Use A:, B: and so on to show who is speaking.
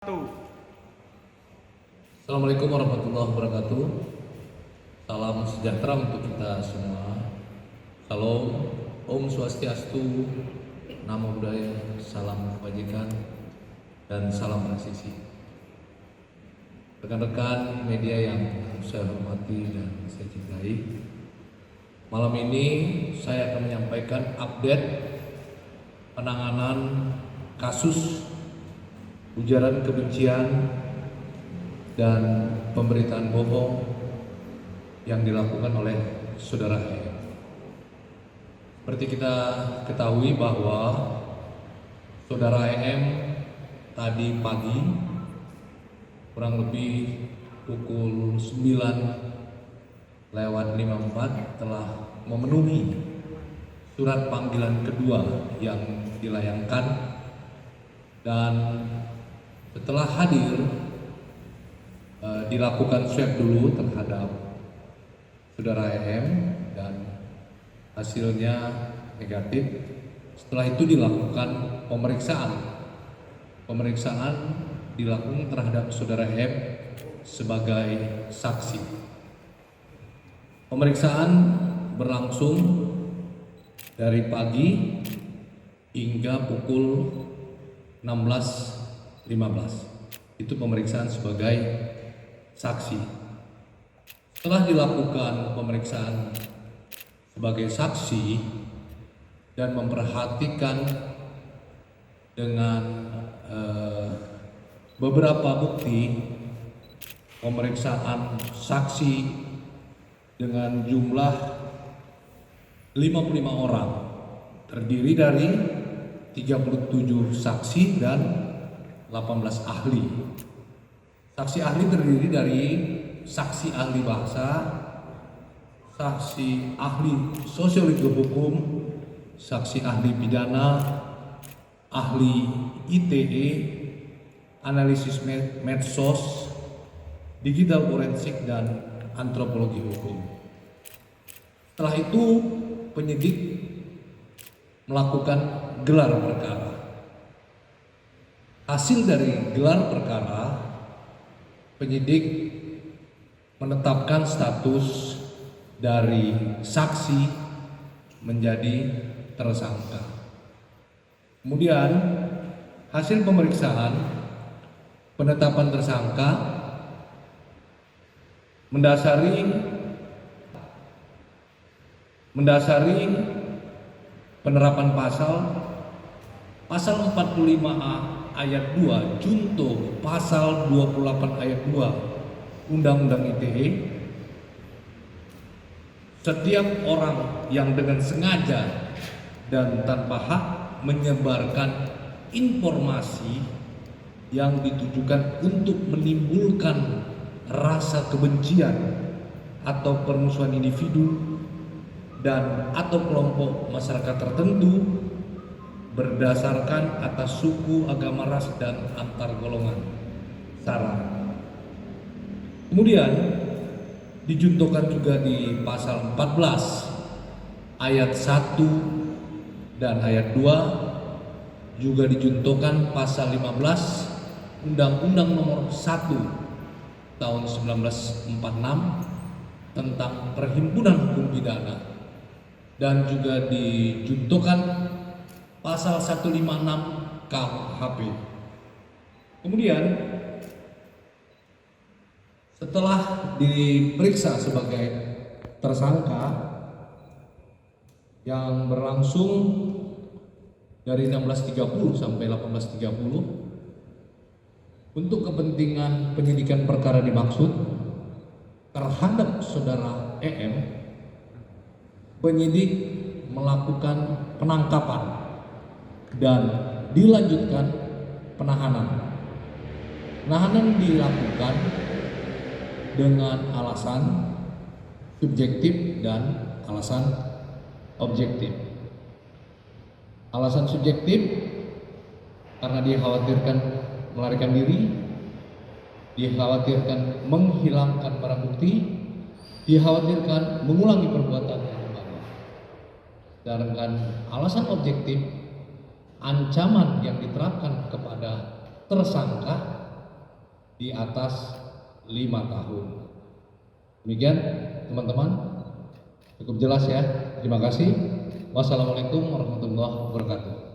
A: Assalamualaikum warahmatullahi wabarakatuh. Salam sejahtera untuk kita semua. Salam, Om Swastiastu, Namo Buddhaya, salam kebajikan, dan salam presisi. Rekan-rekan media yang saya hormati dan saya cintai, malam ini saya akan menyampaikan update penanganan kasus ujaran kebencian dan pemberitaan bohong yang dilakukan oleh saudara E. Seperti kita ketahui bahwa saudara EM tadi pagi kurang lebih pukul 9:54 telah memenuhi surat panggilan kedua yang dilayangkan, dan setelah hadir dilakukan swab dulu terhadap saudara EM dan hasilnya negatif. Setelah itu dilakukan pemeriksaan dilakukan terhadap saudara EM sebagai saksi. Pemeriksaan berlangsung dari pagi hingga pukul 16:15. Itu pemeriksaan sebagai saksi. Setelah dilakukan pemeriksaan sebagai saksi dan memperhatikan dengan beberapa bukti pemeriksaan saksi dengan jumlah 55 orang, terdiri dari 37 saksi dan 18 ahli. Saksi ahli terdiri dari saksi ahli bahasa, saksi ahli sosiologi hukum, saksi ahli pidana, ahli ITE, analisis medsos, digital forensik, dan antropologi hukum. Setelah itu penyidik melakukan gelar perkara. Hasil dari gelar perkara, penyidik menetapkan status dari saksi menjadi tersangka. Kemudian hasil pemeriksaan penetapan tersangka mendasari penerapan pasal 45A ayat 2 junto pasal 28 ayat 2 Undang-Undang ITE. Setiap orang yang dengan sengaja dan tanpa hak menyebarkan informasi yang ditujukan untuk menimbulkan rasa kebencian atau permusuhan individu dan atau kelompok masyarakat tertentu berdasarkan atas suku, agama, ras, dan antar golongan sara. Kemudian dijuntukan juga di pasal 14 ayat 1 dan ayat 2, juga dijuntukan pasal 15 Undang-Undang Nomor 1 tahun 1946 tentang Perhimpunan Hukum Pidana, dan juga dijuntukan pasal 156 KUHP. Kemudian setelah diperiksa sebagai tersangka yang berlangsung dari 16.30 sampai 18.30 untuk kepentingan penyidikan perkara dimaksud terhadap saudara EM, penyidik melakukan penangkapan dan dilanjutkan penahanan. Penahanan dilakukan dengan alasan subjektif dan alasan objektif. Alasan subjektif karena dikhawatirkan melarikan diri, dikhawatirkan menghilangkan barang bukti, dikhawatirkan mengulangi perbuatan yang sama. Sedangkan alasan objektif, ancaman yang diterapkan kepada tersangka di atas 5 tahun. Demikian teman-teman, cukup jelas ya. Terima kasih. Wassalamualaikum warahmatullahi wabarakatuh.